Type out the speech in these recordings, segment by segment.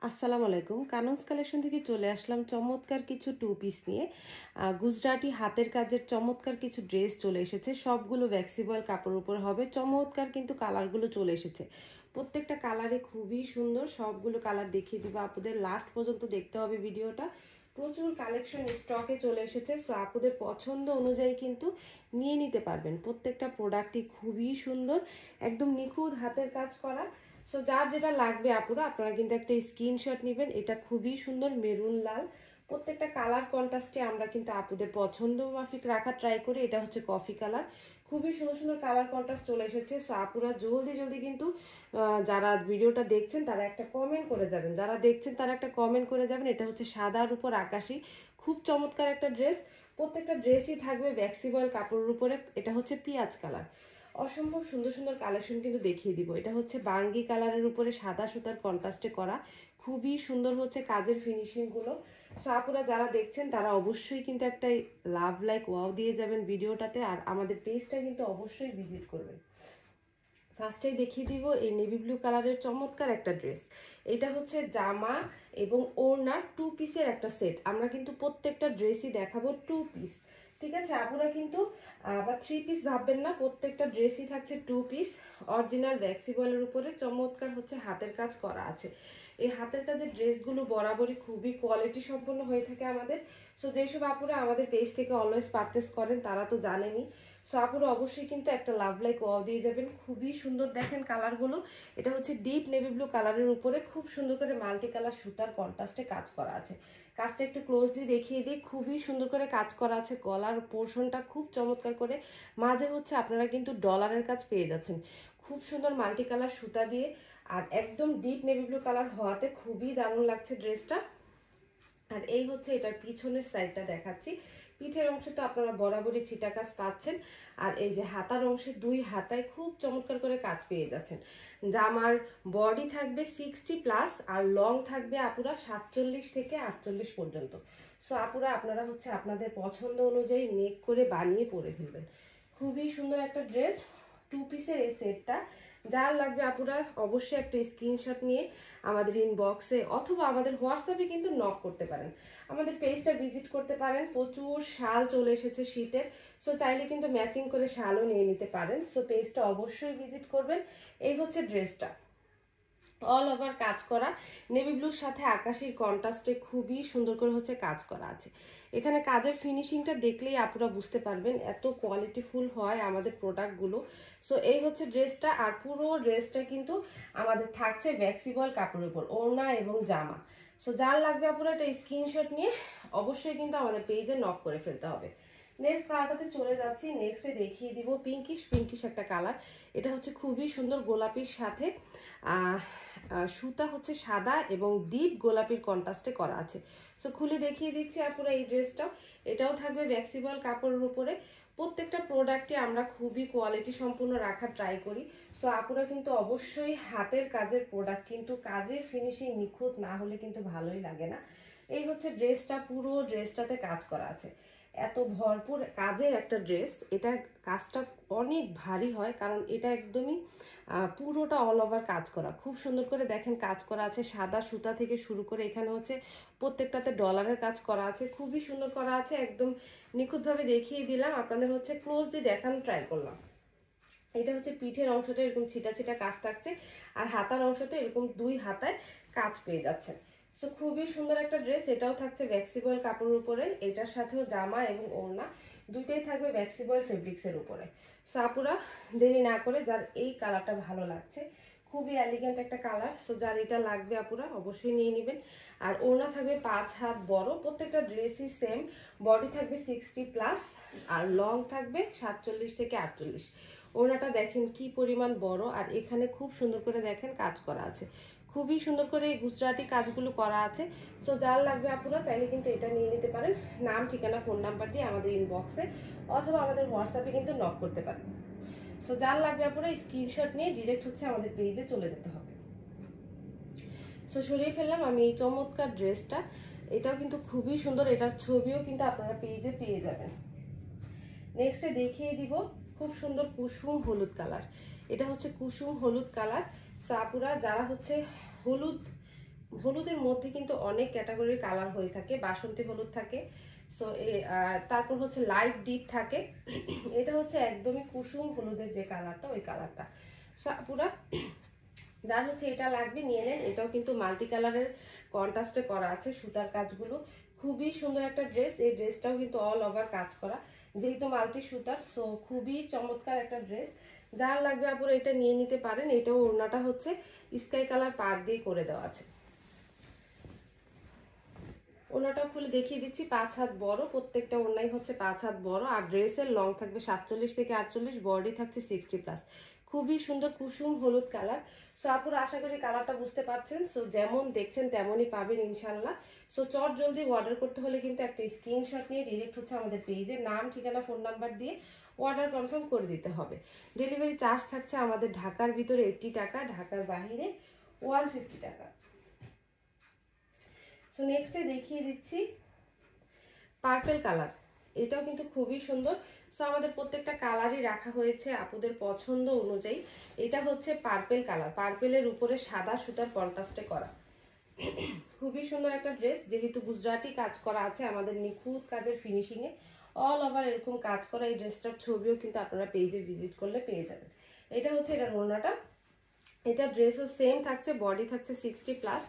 আসসালামু আলাইকুম। কানন্স কালেকশন থেকে চলে আসলাম চমৎকার কিছু টু পিস নিয়ে। গুজরাটি হাতের কাজের চমৎকার কিছু ড্রেস চলে এসেছে। সবগুলো ভ্যাক্সিবল কাপড়ের উপর হবে। চমৎকার কিন্তু কালারগুলো চলে এসেছে। প্রত্যেকটা কালারে খুবই সুন্দর। সবগুলো কালার দেখিয়ে দিব আপুদের। লাস্ট পর্যন্ত দেখতে হবে ভিডিওটা। প্রচুর কালেকশন স্টকে চলে এসেছে। সো আপুদের পছন্দ অনুযায়ী কিন্তু নিয়ে নিতে পারবেন। প্রত্যেকটা প্রোডাক্টই খুবই সুন্দর, একদম নিখুঁত হাতের কাজ করা। সো যার যেটা লাগবে আপুরা আপনারা কিন্তু একটা স্ক্রিনশট নেবেন। এটা খুবই সুন্দর মেরুন লাল। প্রত্যেকটা কালার কন্ট্রাস্টে আমরা কিন্তু আপুদের পছন্দ মাফিক রাখা ট্রাই করি। এটা হচ্ছে কফি কালার। খুবই সুন্দর সুন্দর কালার কন্ট্রাস্ট চলে এসেছে। সো আপুরা জলদি জলদি কিন্তু যারা ভিডিওটা দেখছেন তারা একটা কমেন্ট করে যাবেন, যারা দেখছেন তারা একটা কমেন্ট করে যাবেন। এটা হচ্ছে সাদার উপর আকাশি, খুব চমৎকার একটা ড্রেস। প্রত্যেকটা ড্রেসই থাকবে ভ্যাক্সিবল কাপড়ের উপরে। এটা হচ্ছে পিঁয়াজ কালার। অসম্ভব সুন্দর সুন্দর কালেকশন কিন্তু দেখিয়ে দিব। এটা হচ্ছে বাঙ্গি কালারের উপরে সাদা সুতার কন্ট্রাস্টে করা। খুবই সুন্দর হচ্ছে কাজের ফিনিশিং গুলো। সো আপুরা যারা দেখছেন তারা অবশ্যই কিন্তু একটা লাভ লাইক ওয়াও দিয়ে যাবেন ভিডিওটাতে, আর আমাদের পেজটা কিন্তু অবশ্যই ভিজিট করবেন। ফার্স্টেই দেখিয়ে দিব এই নেভি ব্লু কালারের চমৎকার একটা ড্রেস। এটা হচ্ছে জামা এবং ওড়না টু পিসের একটা সেট। আমরা কিন্তু প্রত্যেকটা ড্রেসই দেখাবো টু পিস, ঠিক আছে? আপুরা কিন্তু আবার থ্রি পিস ভাববেন না, প্রত্যেকটা ড্রেসই থাকছে টু পিস। অরিজিনাল ভ্যাক্সিবলের উপরে চমৎকার হচ্ছে হাতের কাজ করা আছে। এই হাতের কাজের ড্রেসগুলো বরাবরই খুবই কোয়ালিটি সম্পন্ন হয়ে থাকে আমাদের। সো যেসব আপুরা আমাদের পেজ থেকে অলওয়েজ পারচেস করেন তারা তো জানেনই। সো আপুরা অবশ্যই কিন্তু একটা লাভ লাইক ওয়াও দিয়ে যাবেন। খুবই সুন্দর দেখেন কালারগুলো। এটা হচ্ছে ডিপ নেভি ব্লু কালারের উপরে খুব সুন্দর করে মাল্টি কালার সুতার কন্ট্রাস্টে কাজ করা আছে। কাজটা একটু ক্লোজলি দেখিয়ে দিই। খুবই সুন্দর করে কাজ করা আছে। গলার পোর্শনটা খুব চমৎকার করে, মাঝে হচ্ছে আপনারা কিন্তু ডলারের কাজ পেয়ে যাচ্ছেন। খুব সুন্দর মাল্টি কালার সুতা দিয়ে, আর একদম ডিপ নেভি ব্লু কালার হওয়াতে খুবই দারুণ লাগছে ড্রেসটা। আর এই হচ্ছে এটার পিছনের সাইডটা দেখাচ্ছি। পিঠের অংশে তো আপনারা বরাবরই ছিটা কাজ পাচ্ছেন, আর এই যে হাতার অংশে দুই হাতায় খুব চমৎকার করে কাজ পেয়ে যাচ্ছেন। জামার বডি থাকবে 60+, আর লং থাকবে আপুরা 47 থেকে 48 পর্যন্ত। সো আপুরা আপনারা হচ্ছে আপনাদের পছন্দ অনুযায়ী নেক করে বানিয়ে পরে ফেলবেন। খুবই সুন্দর একটা ড্রেস, টু পিসের এই সেটটা। যার লাগবে আপুরা অবশ্যই একটা স্ক্রিনশট নিয়ে আমাদের ইনবক্সে অথবা আমাদের হোয়াটসঅ্যাপে কিন্তু নক করতে পারেন। আমাদের পেজটা ভিজিট করতে পারেন। প্রচুর শাল চলে এসেছে শীতের। সো চাইলে কিন্তু ম্যাচিং করে শালও নিয়ে নিতে পারেন। সো পেজটা অবশ্যই ভিজিট করবেন। এই হচ্ছে ড্রেসটা, অল ওভার কাজ করা নেভি ব্লুর সাথে আকাশির কন্ট্রাস্টে খুবই সুন্দর করে হচ্ছে কাজ করা আছে। এখানে কাজের ফিনিশিংটা দেখলেই আপনারা বুঝতে পারবেন এত কোয়ালিটিফুল হয় আমাদের প্রোডাক্টগুলো। সো এই হচ্ছে ড্রেসটা, আর পুরো ড্রেসটা কিন্তু আমাদের থাকছে ভ্যাক্সিবল কাপড়ের উপর, ওড়না এবং জামা। সো যার লাগবে আপনারা একটা স্ক্রিনশট নিয়ে অবশ্যই কিন্তু আমাদের পেজে নক করে ফেলতে হবে। নেক্সট কালারটাতে চলে যাচ্ছি। নেক্সটে দেখিয়ে দিব পিঙ্কিশ একটা কালার। এটা হচ্ছে খুবই সুন্দর গোলাপির সাথে সুতা হচ্ছে সাদা এবং ডিপ গোলাপির কন্ট্রাস্টে করা আছে। সো খুলে দেখিয়ে দিচ্ছি আপুরা এই ড্রেসটা। এটাও থাকবে ভ্যাক্সিবল কাপড়ের উপরে। প্রত্যেকটা প্রোডাক্টে আমরা খুবই কোয়ালিটি সম্পূর্ণ রাখার ট্রাই করি। সো আপুরা কিন্তু অবশ্যই হাতের কাজের প্রোডাক্ট কিন্তু কাজের ফিনিশিং নিখুঁত না হলে কিন্তু ভালোই লাগে না। এই হচ্ছে ড্রেসটা, পুরো ড্রেসটাতে কাজ করা আছে। এত ভরপুর কাজের একটা ড্রেস। এটা কাজটা অনেক ভারী হয় কারণ এটা একদমই পুরোটা অল ওভার কাজ করা। খুব সুন্দর করে দেখেন কাজ করা আছে। সাদা সুতা থেকে শুরু করে এখানে হচ্ছে প্রত্যেকটাতে ডলারের কাজ করা আছে। খুবই সুন্দর করা আছে। একদম নিখুঁতভাবে দেখিয়ে দিলাম, আপনাদের হচ্ছে ক্লোজলি দেখানো ট্রাই করলাম। এটা হচ্ছে পিঠের অংশটা এরকম ছিটা ছিটা কাজ থাকছে, আর হাতার অংশতে এরকম দুই হাতায় কাজ পেয়ে যাচ্ছেন। তো খুবই সুন্দর একটা ড্রেস। এটাও থাকছে ভ্যাক্সিবল কাপড়ের উপরে। এটার সাথেও জামা এবং ওড়না দুইটাই থাকবে ভ্যাক্সিবল ফেব্রিক্সের উপরে। সো আপুরা দেরি না করে, যার এই কালারটা ভালো লাগছে, খুবই এলিগেন্ট একটা কালার, সো যার এটা লাগবে আপুরা অবশ্যই নিয়ে নেবেন। আর ওড়না থাকবে 5 হাত বড়। প্রত্যেকটা ড্রেসই সেম। বডি থাকবে 60+, আর লং থাকবে 47 থেকে 48। ওড়নাটা দেখেন কি পরিমাণ বড়, আর এখানে খুব সুন্দর করে দেখেন কাজ করা আছে। খুবই সুন্দর করে এই গুজরাটি কাজগুলো করা আছে। সো যার লাগবে আপুরা চাইলে কিন্তু এটা নিয়ে নিতে পারেন। নাম, ঠিকানা, ফোন নাম্বার দিয়ে আমাদের ইনবক্সে অথবা আমাদের হোয়াটসঅ্যাপে কিন্তু নক করতে পারেন। সো যার লাগবে আপুরা স্ক্রিনশট নিয়ে ডিরেক্ট হচ্ছে আমাদের পেজে চলে যেতে হবে। সো সরিয়ে ফেললাম আমি এই চমৎকার ড্রেসটা। এটাও কিন্তু খুবই সুন্দর। এটার ছবিও কিন্তু আপনারা পেজে পেয়ে যাবেন। নেক্সটে দেখিয়ে দিব খুব সুন্দর কুসুম হলুদ কালার। এটা হচ্ছে কুসুম হলুদ কালার। সো আপুরা যারা হচ্ছে হলুদ হলুদের মধ্যে কিন্তু অনেক ক্যাটাগরির কালার হয়ে থাকে, বাসন্তী হলুদ থাকে, সো তারপর হচ্ছে লাইট ডিপ থাকে, এটা হচ্ছে একদমই কুসুম হলুদের যে কালারটা ওই কালারটা। সো পুরা যার হচ্ছে এটা লাগবে নিয়ে নেন। এটাও কিন্তু মাল্টি কালারের কন্ট্রাস্টে করা আছে, সুতার কাজগুলো খুবই সুন্দর একটা ড্রেস। এই ড্রেসটাও কিন্তু অল ওভার কাজ করা, যেহেতু মাল্টি সুতার, সো খুবই চমৎকার একটা ড্রেস। যার লাগবে আপনারা এটা নিয়ে নিতে পারেন। এটাও ওড়নাটা হচ্ছে স্কাই কালার পাড় দিয়ে করে দেওয়া আছে। ওড়নাটা খুলে দেখিয়ে দিচ্ছি, 5 হাত বড়, প্রত্যেকটা ওড়নাই হচ্ছে 5 হাত বড়, আর ড্রেসের লং থাকবে 47 থেকে 48, বডি থাকছে 60+। খুবই সুন্দর কুসুম হলুদ কালার। সো আপুরা আশা করি কালারটা বুঝতে পারছেন। সো যেমন দেখছেন তেমনই পাবেন ইনশাল্লাহ। সো চট জলদি অর্ডার করতে হলে কিন্তু একটা স্ক্রিনশট নিয়ে ডিরেক্ট হচ্ছে আমাদের পেজে নাম, ঠিকানা, ফোন নাম্বার দিয়ে অর্ডার কনফার্ম করে দিতে হবে। ডেলিভারি চার্জ থাকছে আমাদের ঢাকার ভিতরে 80 টাকা, ঢাকার বাইরে 150 টাকা। সো নেক্সটে দেখিয়ে দিচ্ছি পার্পল কালার। এটাও কিন্তু খুবই সুন্দর। সো আমাদের প্রত্যেকটা কালারই রাখা হয়েছে আপুদের পছন্দ অনুযায়ী। এটা হচ্ছে পার্পল কালার, পার্পেলের উপরে সাদা সুতার কন্ট্রাস্টে করা, খুবই সুন্দর একটা ড্রেস। যেহেতু গুজরাটি কাজ করা আছে আমাদের নিখুঁত কাজের ফিনিশিং এ, অল ওভার এরকম কাজ করা। এই ড্রেসটার ছবিও কিন্তু আপনারা পেজে ভিজিট করলে পেয়ে যাবেন। এটা হচ্ছে এটার ওড়নাটা। এটা ড্রেসও সেম থাকছে, বডি থাকছে 60+,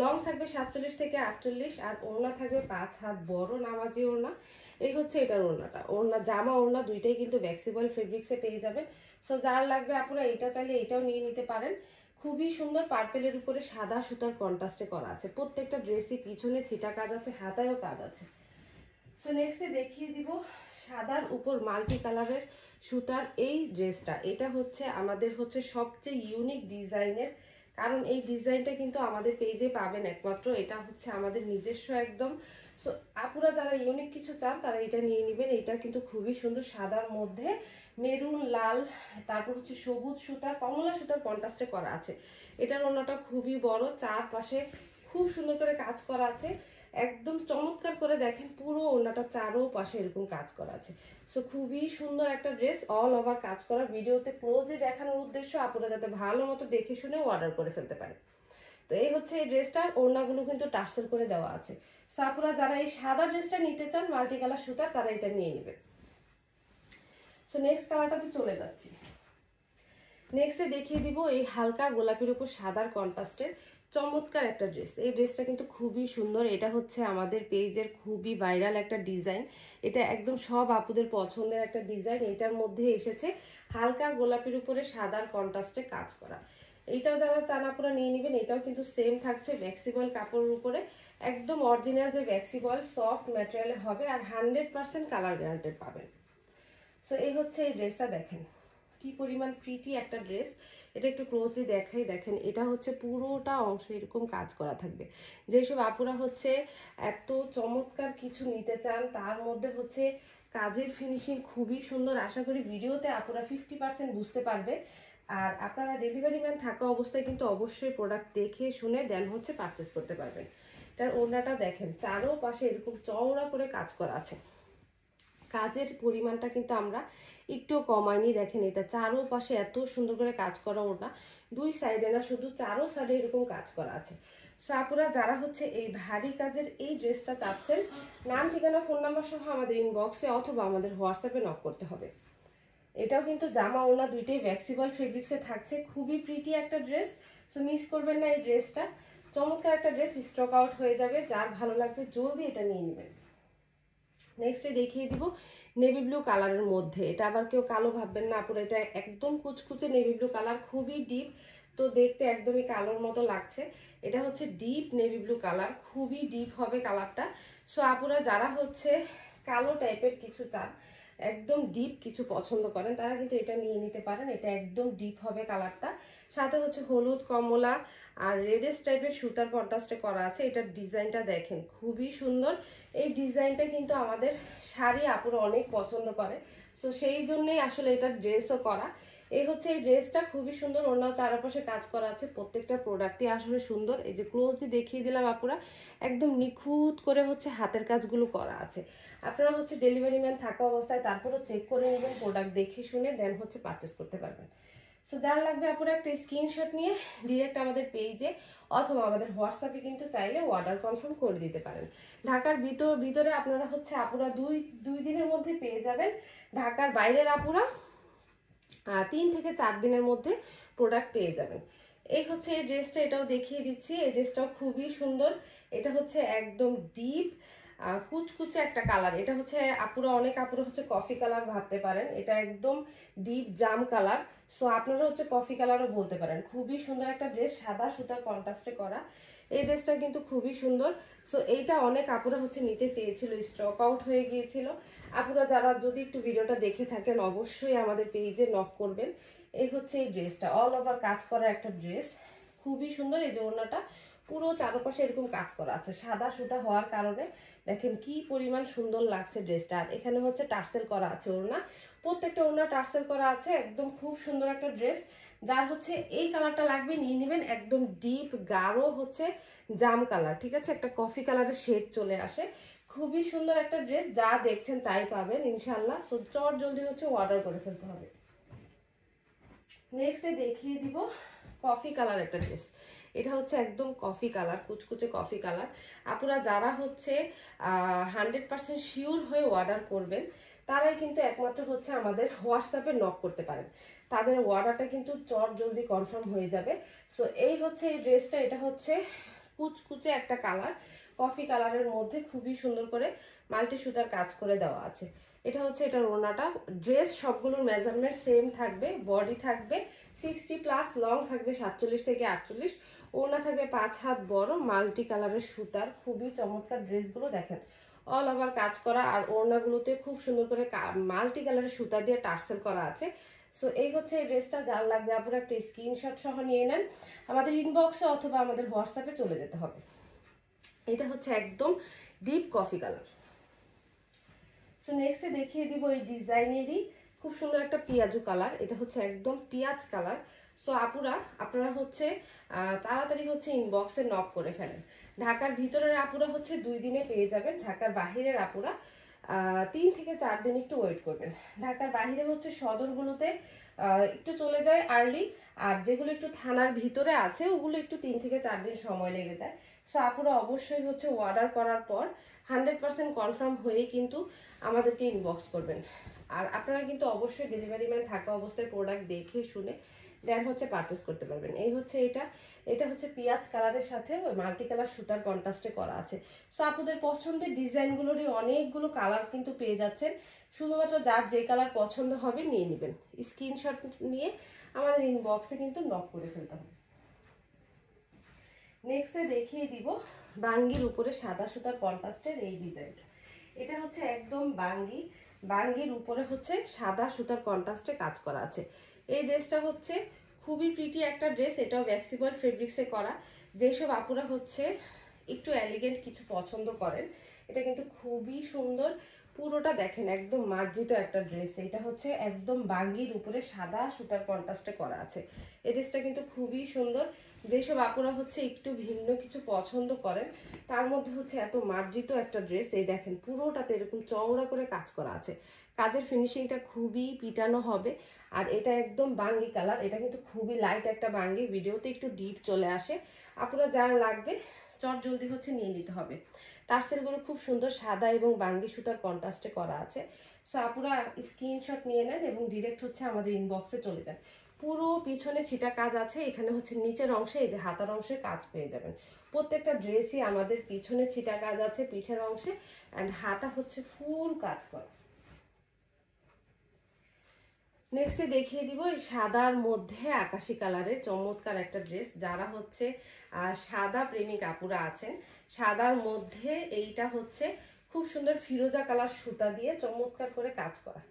লং থাকবে 47 থেকে 48, আর ওড়না থাকবে 5 হাত বড় নামাজি ওড়না। এই হচ্ছে এটার ওড়নাটা। ওড়না জামা ওড়না দুইটাই কিন্তু ভ্যাক্সিবল ফেব্রিক্সে পেয়ে যাবেন। সো যার লাগবে আপনারা এটা চাইলে এটাও নিয়ে নিতে পারেন। খুবই সুন্দর পার্পেলের উপরে সাদা সুতার কন্ট্রাস্টে করা আছে, প্রত্যেকটা ড্রেসই পিছনে ছিটা কাজ আছে, হাতায়ও কাজ আছে। সো নেক্সটে দেখিয়ে দিব সাদার উপর মাল্টি কালারের সুতার এই ড্রেসটা। এটা হচ্ছে আমাদের হচ্ছে সবচেয়ে ইউনিক ডিজাইনের, কারণ এই ডিজাইনটা কিন্তু আমাদের পেজে পাবেন একমাত্র। এটা হচ্ছে আমাদের নিজস্ব একদম। সো আপুরা যারা ইউনিক কিছু চান তারা এটা নিয়ে নেবেন। এটা কিন্তু খুবই সুন্দর, সাদার মধ্যে মেরুন, লাল, তারপর হচ্ছে সবুজ সুতা, কমলা সুতার কন্ট্রাস্টে করা আছে। এটার ওড়নাটা খুবই বড়, চারপাশে খুব সুন্দর করে কাজ করা আছে, একদম চমৎকার করে দেখেন পুরো ওড়নাটা চারোপাশে এরকম কাজ করা আছে। সো খুবই সুন্দর একটা ড্রেস, অল ওভার কাজ করা। ভিডিওতে ক্লোজলি দেখানোর উদ্দেশ্য আপনারা যাতে ভালো মতো দেখে শুনে অর্ডার করে ফেলতে পারে। তো এই হচ্ছে এই ড্রেসটার ওড়নাগুলো কিন্তু টার্সেল করে দেওয়া আছে। সো আপনারা যারা এই সাদা ড্রেসটা নিতে চান মাল্টি কালার সুতা, তারা এটা নিয়ে নেবে। সো নেক্সট কালারটাতে চলে যাচ্ছি। নেক্সটে দেখিয়ে দিব এই হালকা গোলাপির উপর সাদার কন্ট্রাস্টের চমৎকার একটা ড্রেস। এই ড্রেসটা কিন্তু খুবই সুন্দর। এটা হচ্ছে আমাদের পেজের খুবই ভাইরাল একটা ডিজাইন। এটা একদম সব আপুদের পছন্দের একটা ডিজাইন। এটার মধ্যে এসেছে হালকা গোলাপির উপরে সাদার কন্ট্রাস্টে কাজ করা। এইটাও যারা চান আপুরা নিয়ে নেবেন। এটাও কিন্তু সেম থাকছে ভ্যাক্সিবল কাপড়ের উপরে, একদম অরিজিনাল যে ভ্যাক্সিবল সফট ম্যাটেরিয়ালে হবে, আর 100% কালার গ্যারান্টেড পাবেন। সো এই হচ্ছে এই ড্রেসটা, দেখেন কি পরিমাণ প্রিটি একটা ড্রেস। এটা একটু ক্লোজলি দেখাই, দেখেন এটা হচ্ছে পুরোটা অংশ এরকম কাজ করা থাকবে। যেসব আপুরা হচ্ছে এত চমৎকার কিছু নিতে চান, তার মধ্যে হচ্ছে কাজের ফিনিশিং খুবই সুন্দর। আশা করি ভিডিওতে আপুরা 50% বুঝতে পারবে। আর আপনারা ডেলিভারি ম্যান থাকা অবস্থায় কিন্তু অবশ্যই প্রোডাক্ট দেখে শুনে দেন হচ্ছে পারচেস করতে পারবেন। এটার ওড়নাটা দেখেন চারোপাশে এরকম চওড়া করে কাজ করা আছে। কাজের পরিমাণটা কিন্তু আমরা একটু কমাইনি, দেখেন এটা চারোপাশে এত সুন্দর করে কাজ করা ওড়না, দুই সাইডে না শুধু চারো সাইডে এরকম কাজ করা আছে। সো আপুরা যারা হচ্ছে এই ভারী কাজের এই ড্রেসটা চাচ্ছেন, নাম, ঠিকানা, ফোন নাম্বার সহ আমাদের ইনবক্সে অথবা আমাদের হোয়াটসঅ্যাপে নক করতে হবে। এটাও কিন্তু জামা ওড়না দুইটাই ভ্যাক্সিবল ফেব্রিক্সে থাকছে, খুবই প্রিটি একটা ড্রেস। সো মিস করবেন না এই ড্রেসটা, চমৎকার একটা ড্রেস। স্টক আউট হয়ে যাবে, যার ভালো লাগবে জলদি এটা নিয়ে নেবেন। নেক্সটে দেখিয়ে দিব নেভি ব্লু কালারের মধ্যে। এটা আবার কেউ কালো ভাববেন না আপুরা, এটা একদম কুচকুচে নেভি ব্লু কালার, খুবই ডিপ, তো দেখতে একদমই কালোর মতো লাগছে। এটা হচ্ছে ডিপ নেভি ব্লু কালার, খুবই ডিপ হবে কালারটা। সো আপুরা যারা হচ্ছে কালো টাইপের কিছু চান, একদম ডিপ কিছু পছন্দ করেন, তারা কিন্তু এটা নিয়ে নিতে পারেন। এটা একদম ডিপ হবে কালারটা, সাথে হচ্ছে হলুদ, কমলা আর রেডিশ টাইপের সুতার কন্ট্রাস্টে করা আছে। এটার ডিজাইনটা দেখেন খুবই সুন্দর। এই ডিজাইনটা কিন্তু আমাদের শাড়ি আপুরা অনেক পছন্দ করে, সো সেই জন্যই আসলে এটা ড্রেসও করা। এই হচ্ছে এই ড্রেসটা, খুবই সুন্দর। অন্য চারপাশে কাজ করা আছে, প্রত্যেকটা প্রোডাক্টই আসলে সুন্দর। এই যে ক্লোজলি দেখিয়ে দিলাম আপুরা, একদম নিখুঁত করে হচ্ছে হাতের কাজগুলো করা আছে। আপনারা হচ্ছে ডেলিভারি ম্যান থাকা অবস্থায় তারপরও চেক করে নেবেন, প্রোডাক্ট দেখে শুনে দেন হচ্ছে পারচেস করতে পারবেন। সো যার লাগবে আপুরা একটা স্ক্রিনশট নিয়ে ডিরেক্ট আমাদের পেজে অথবা আমাদের হোয়াটসঅ্যাপে কিন্তু চাইলে অর্ডার কনফার্ম করে দিতে পারেন। ঢাকার ভিতরে আপনারা হচ্ছে আপুরা দুই দিনের মধ্যে পেয়ে যাবেন। ঢাকার বাইরের আপুরা 3 থেকে 4 দিনের মধ্যে প্রোডাক্ট পেয়ে যাবেন। এই হচ্ছে এই ড্রেসটা, এটাও দেখিয়ে দিচ্ছি। এই ড্রেসটাও খুবই সুন্দর। এটা হচ্ছে একদম ডিপ কুচকুচে একটা কালার। এটা হচ্ছে অনেক আপুরা হচ্ছে কফি কালার ভাবতে পারেন, এটা একদম ডিপ জাম কালার। সো আপনারা হচ্ছে কফি কালারও বলতে পারেন। খুবই সুন্দর একটা ড্রেস, সাদা সুতার কন্ট্রাস্টে করা। এই ড্রেসটা কিন্তু খুবই সুন্দর। সো এইটা অনেক আপুরা হচ্ছে নিতে চেয়েছিল, স্টক আউট হয়ে গিয়েছিল। আপুরা যারা যদি একটু ভিডিওটা দেখে থাকেন অবশ্যই আমাদের পেজে নক করবেন। এই হচ্ছে এই ড্রেসটা, অল ওভার কাজ করা একটা ড্রেস, খুবই সুন্দর। এই যে ওড়নাটা পুরো চারপাশে এরকম কাজ করা আছে সাদা সুতা হওয়ার কারণে দেখেন কি পরিমাণ সুন্দর লাগছে ড্রেসটা। আর এখানে হচ্ছে টার্সেল করা আছে ওড়না, প্রত্যেকটা ওড়না টার্সেল করা আছে। একদম খুব সুন্দর একটা ড্রেস। যার হচ্ছে এই কালারটা লাগবে নিয়ে নেবেন, একদম ডিপ গাঢ় হচ্ছে জাম কালার, ঠিক আছে, একটা কফি কালারের শেড চলে আসে। খুবই সুন্দর একটা ড্রেস, যা দেখছেন তাই পাবেন ইনশাআল্লাহ। সো চট জলদি হচ্ছে অর্ডার করে ফেলতে হবে। নেক্সটে দেখিয়ে দিব কফি কালার একটা ড্রেস। এটা হচ্ছে একদম কফি কালার, কুচকুচে কফি কালার। আপুরা যারা হচ্ছে 100% শিওর হয়ে অর্ডার করবেন তারাই কিন্তু একমাত্র হচ্ছে আমাদের হোয়াটসঅ্যাপে নক করতে পারেন, তাদের অর্ডারটা কিন্তু চট জলদি কনফার্ম হয়ে যাবে। সো এই হচ্ছে এই ড্রেসটা, এটা হচ্ছে কুচকুচে একটা কালার, কফি কালারের মধ্যে খুবই সুন্দর করে মাল্টি সুতার কাজ করে দেওয়া আছে। এটা হচ্ছে এটার ওড়নাটা। ড্রেস সবগুলোর মেজারমেন্ট সেম থাকবে, বডি থাকবে 60 প্লাস, লং থাকবে 47 থেকে 48, ওড়না থাকবে 5 হাত বড়, মাল্টি কালারের সুতার। খুবই চমৎকার ড্রেসগুলো দেখেন, অল ওভার কাজ করা। আর ওড়নাগুলোতে খুব সুন্দর করে মাল্টি কালারের সুতা দিয়ে টার্সেল করা আছে। সো এই হচ্ছে এই ড্রেসটা, যার লাগবে আপনারা একটা স্ক্রিনশট সহ নিয়ে নেন, আমাদের ইনবক্সে অথবা আমাদের হোয়াটসঅ্যাপে চলে যেতে হবে। এটা হচ্ছে একদম ডিপ কফি কালার। সো নেক্সটে দেখিয়ে দিব এই ডিজাইনেরই খুব সুন্দর একটা পিয়াজু কালার। এটা হচ্ছে একদম পিয়াজ কালার। সো আপনারা হচ্ছে তাড়াতাড়ি হচ্ছে ইনবক্সে নক করে ফেলেন। ঢাকার ভিতরের আপুরা হচ্ছে 2 দিনে পেয়ে যাবেন, ঢাকার বাহিরের আপুরা 3 থেকে 4 দিন একটু ওয়েট করবেন। ঢাকার বাহিরে হচ্ছে সদরগুলোতে একটু চলে যায় আর্লি, আর যেগুলো একটু থানার ভিতরে আছে ওগুলো একটু 3 থেকে 4 দিন সময় লেগে যায়। সো আপুরা অবশ্যই হচ্ছে অর্ডার করার পর 100% কনফার্ম হয়ে কিন্তু আমাদেরকে ইনবক্স করবেন। আর আপনারা কিন্তু অবশ্যই ডেলিভারি ম্যান থাকা অবস্থায় প্রোডাক্ট দেখে শুনে দেন হচ্ছে পারচেস করতে পারবেন। এই হচ্ছে এটা হচ্ছে পিয়াজ কালারের সাথে ওই মাল্টি কালার সুতার কন্ট্রাস্টে করা আছে। সো আপনাদের পছন্দের ডিজাইনগুলোরই অনেকগুলো কালার কিন্তু পেয়ে যাচ্ছেন, শুধুমাত্র যার যে কালার পছন্দ হবে নিয়ে নেবেন। স্ক্রিনশট নিয়ে আমাদের ইনবক্সে কিন্তু নক করে ফেলতে হবে। নেক্সটে দেখিয়ে দিব বাঙ্গির উপরে সাদা সুতার কন্ট্রাস্টের এই ডিজাইনটা। এটা হচ্ছে একদম বাঙ্গির উপরে হচ্ছে সাদা সুতার কন্ট্রাস্টে কাজ করা আছে। এই ড্রেসটা হচ্ছে খুবই প্রিটি একটা ড্রেস, এটাও ভ্যাক্সিবল ফেব্রিক্সে করা। যেসব আপুরা হচ্ছে একটু এলিগেন্ট কিছু পছন্দ করেন, এটা কিন্তু খুবই সুন্দর। পুরোটা দেখেন একদম মার্জিত একটা ড্রেস। এটা হচ্ছে একদম বাঙ্গির উপরে সাদা সুতার কন্ট্রাস্টে করা আছে। এই ড্রেসটা কিন্তু খুবই সুন্দর। যেসব আপুরা হচ্ছে একটু ভিন্ন কিছু পছন্দ করেন তার মধ্যে হচ্ছে এত মার্জিত একটা ড্রেস। এই দেখেন পুরোটাতে এরকম চওড়া করে কাজ করা আছে, কাজের ফিনিশিংটা খুবই পিটানো হবে। আর এটা একদম বাঙ্গি কালার, এটা কিন্তু খুবই লাইট একটা বাঙ্গি, ভিডিওতে একটু ডিপ চলে আসে। আপনারা যারা লাগবে চট জলদি হচ্ছে নিয়ে নিতে হবে। টার্সেলগুলো খুব সুন্দর সাদা এবং বাঙ্গি সুতার কন্ট্রাস্টে করা আছে। সো আপুরা স্ক্রিনশট নিয়ে নেন এবং ডিরেক্ট হচ্ছে আমাদের ইনবক্সে চলে যান। পুরো পিছনে ছিটা কাজ আছে, এখানে হচ্ছে নিচের অংশে এই যে হাতার অংশে কাজ পেয়ে যাবেন। প্রত্যেকটা ড্রেসই আমাদের পিছনে ছিটা কাজ আছে পিঠের অংশে, অ্যান্ড হাতা হচ্ছে ফুল কাজ করা। নেক্সটে দেখিয়ে দিব এই সাদার মধ্যে আকাশি কালারের চমৎকার একটা ড্রেস। যারা হচ্ছে সাদা প্রেমিক আপুরা আছেন, সাদার মধ্যে এইটা হচ্ছে খুব সুন্দর ফিরোজা কালার সুতা দিয়ে চমৎকার করে কাজ করা।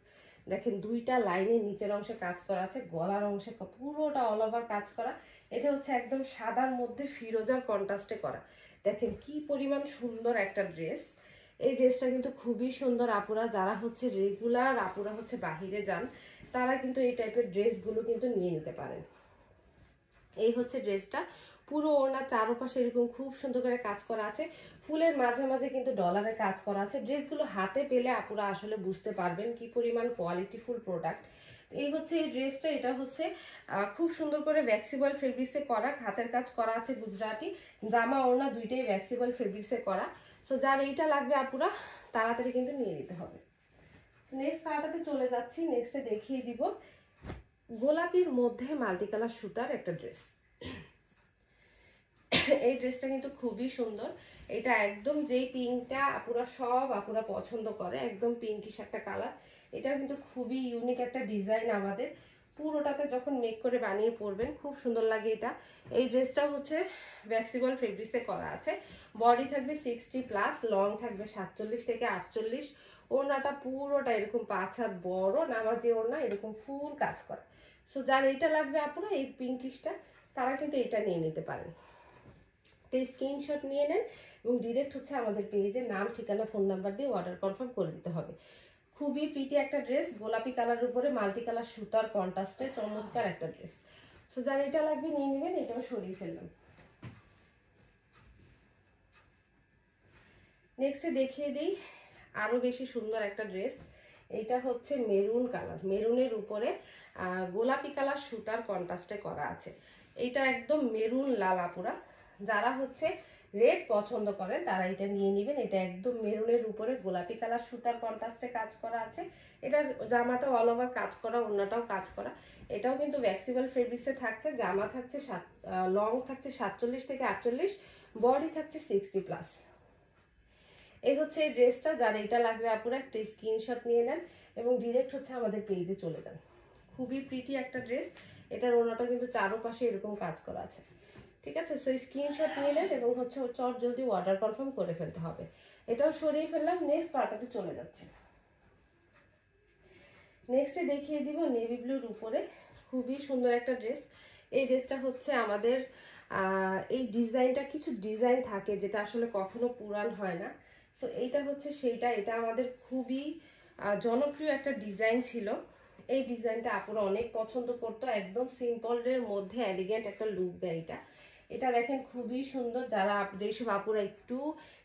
দেখেন দুইটা লাইনে নিচের অংশে কাজ করা আছে, গলার অংশে পুরোটা অল ওভার কাজ করা। এটা হচ্ছে একদম সাদার মধ্যে ফিরোজার কন্ট্রাস্টে করা। দেখেন কি পরিমাণ সুন্দর একটা ড্রেস। এই ড্রেসটা কিন্তু খুবই সুন্দর। আপুরা যারা হচ্ছে রেগুলার আপুরা হচ্ছে বাহিরে যান তারা কিন্তু এই টাইপের ড্রেসগুলো কিন্তু নিয়ে নিতে পারেন। এই হচ্ছে ড্রেসটা, পুরো ওড়নার চারপাশে এরকম খুব সুন্দর করে কাজ করা আছে, ফুলের মাঝে মাঝে কিন্তু ডলারের কাজ করা আছে। ড্রেসগুলো হাতে পেলে আপুরা আসলে বুঝতে পারবেন কি পরিমাণ কোয়ালিটিফুল প্রোডাক্ট। এই হচ্ছে এই ড্রেসটা, এটা হচ্ছে খুব সুন্দর করে ভ্যাক্সিবল ফেব্রিক্সে করা, হাতের কাজ করা আছে গুজরাটি, জামা ওড়না দুইটাই ভ্যাক্সিবল ফেব্রিক্সে করা। সো যার এইটা লাগবে আপুরা তাড়াতাড়ি কিন্তু নিয়ে নিতে হবে। নেক্সট কালারটাতে চলে যাচ্ছি। নেক্সটে দেখিয়ে দিব গোলাপির মধ্যে মাল্টি কালার সুতার একটা ড্রেস। এই ড্রেসটা কিন্তু খুবই সুন্দর। এটা একদম যেই পিঙ্কটা আপুরা পছন্দ করে, একদম পিঙ্কিশ একটা কালার। এটা কিন্তু খুবই ইউনিক একটা ডিজাইন। আমাদের পুরোটাতে যখন মেক করে বানিয়ে পরবেন খুব সুন্দর লাগে এটা। এই ড্রেসটা হচ্ছে ভ্যাক্সিবল ফেব্রিক্সে করা আছে। বডি থাকবে 60+, লং থাকবে 47 থেকে 48। ওড়নাটা পুরোটা এরকম 5 হাত বড় নামাজি ওড়না, এরকম ফুল কাজ করা। সো যার এইটা লাগবে আপুরা এই পিঙ্কিশটা, তারা কিন্তু এটা নিয়ে নিতে পারেন। তো স্ক্রিনশট নিয়ে নেন এবং ডিরেক্ট হচ্ছে আমাদের পেজে নাম, ঠিকানা, ফোন নাম্বার দিয়ে অর্ডার কনফার্ম করে দিতে হবে। খুবই প্রিটি একটা ড্রেস, গোলাপি কালারের উপরে মাল্টি কালার সুতার কন্ট্রাস্টে চমৎকার একটা ড্রেস। সো যার এটা লাগবে নিয়ে নেবেন। এটাও সরিয়ে ফেললাম। নেক্সটে দেখিয়ে দিই আরো বেশি সুন্দর একটা ড্রেস। এটা হচ্ছে মেরুন কালার, মেরুনের উপরে গোলাপি কালার সুতার কন্ট্রাস্টে করা আছে। এটা একদম মেরুন লাল আপুরা যারা হচ্ছে রেড পছন্দ করেন তারা এটা নিয়ে নেবেন। এটা একদম মেরুনের উপরে গোলাপি কালার সুতার কন্ট্রাস্টে কাজ করা আছে। এটার জামাটা অল ওভার কাজ করা, ওড়নাটাও কাজ করা। এটাও কিন্তু ভ্যাক্সিবল ফেব্রিক্সে থাকছে। জামা থাকছে লং থাকছে 47 থেকে 48, বডি থাকছে 60+। এই হচ্ছে এই ড্রেসটা। যার এটা লাগবে আপুরা একটা স্ক্রিনশট নিয়ে নেন এবং ডিরেক্ট হচ্ছে আমাদের পেজে চলে যান। খুবই প্রিটি একটা ড্রেস। এটার ওড়নাটা কিন্তু চারপাশে এরকম কাজ করা আছে। ঠিক আছে, সো স্ক্রিনশট নিয়ে নেন এবং হচ্ছে চট জলদি অর্ডার কনফার্ম করে ফেলতে হবে। এটাও সরিয়ে ফেললাম। নেক্সট পার্টটাতে চলে যাচ্ছে। নেক্সটে দেখিয়ে দিব নেভি ব্লুর উপরে খুবই সুন্দর একটা ড্রেস। এই ড্রেসটা হচ্ছে আমাদের এই ডিজাইনটা, কিছু ডিজাইন থাকে যেটা আসলে কখনো পুরান হয় না। সো এইটা হচ্ছে সেইটা। এটা আমাদের খুবই জনপ্রিয় একটা ডিজাইন ছিল। এই ডিজাইনটা আপুরা অনেক পছন্দ করতো। একদম সিম্পলের মধ্যে এলিগেন্ট একটা লুক দেয় এটা। এটা দেখেন খুবই সুন্দর। যেসব আপুরা একটু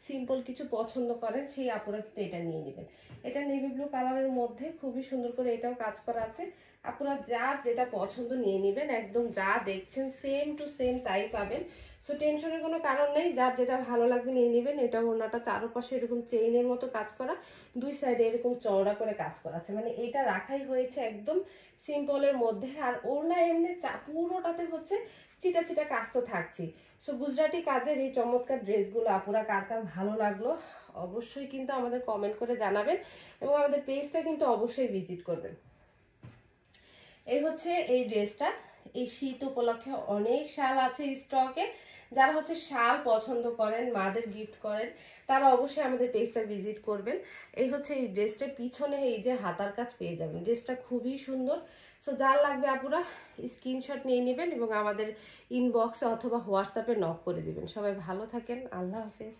সিম্পল কিছু পছন্দ করেন সেই আপুরা কিন্তু এটা নিয়ে নেবেন। এটা নেভি ব্লু কালারের মধ্যে খুবই সুন্দর করে এটাও কাজ করা আছে। আপনারা যার যেটা পছন্দ নিয়ে নেবেন। একদম যা দেখছেন সেম টু সেম তাই পাবেন। সো টেনশনের কোনো কারণ নেই, যার যেটা ভালো লাগবে নিয়ে নেবেন। এটা ওড়নাটা চারপাশে এরকম চেইনের মতো কাজ করা, দুই সাইডে এরকম চওড়া করে কাজ করা আছে। মানে এটা রাখাই হয়েছে একদম সিম্পলের মধ্যে। আর ওড়না এমনি পুরোটাতে হচ্ছে চিটা চিটা কাজ তো থাকছে। সো গুজরাটি কাজের এই চমৎকার ড্রেসগুলো আপুরা কার কার ভালো লাগলো অবশ্যই কিন্তু আমাদের কমেন্ট করে জানাবেন এবং আমাদের পেজটা কিন্তু অবশ্যই ভিজিট করবেন। এই হচ্ছে এই ড্রেসটা। এই শীত উপলক্ষে অনেক শাল আছে স্টকে। যারা হচ্ছে শাল পছন্দ করেন, মাদের গিফট করেন, তারা অবশ্যই আমাদের পেজটা ভিজিট করবেন। এই হচ্ছে এই ড্রেসটা, পিছনে এই যে হাতার কাজ পেয়ে যাবেন। ড্রেসটা খুবই সুন্দর। সো যার লাগবে আপুরা স্ক্রিনশট নিয়ে নেবেন এবং আমাদের ইনবক্সে অথবা হোয়াটসঅ্যাপে নক করে দিবেন। সবাই ভালো থাকেন। আল্লাহ হাফেজ।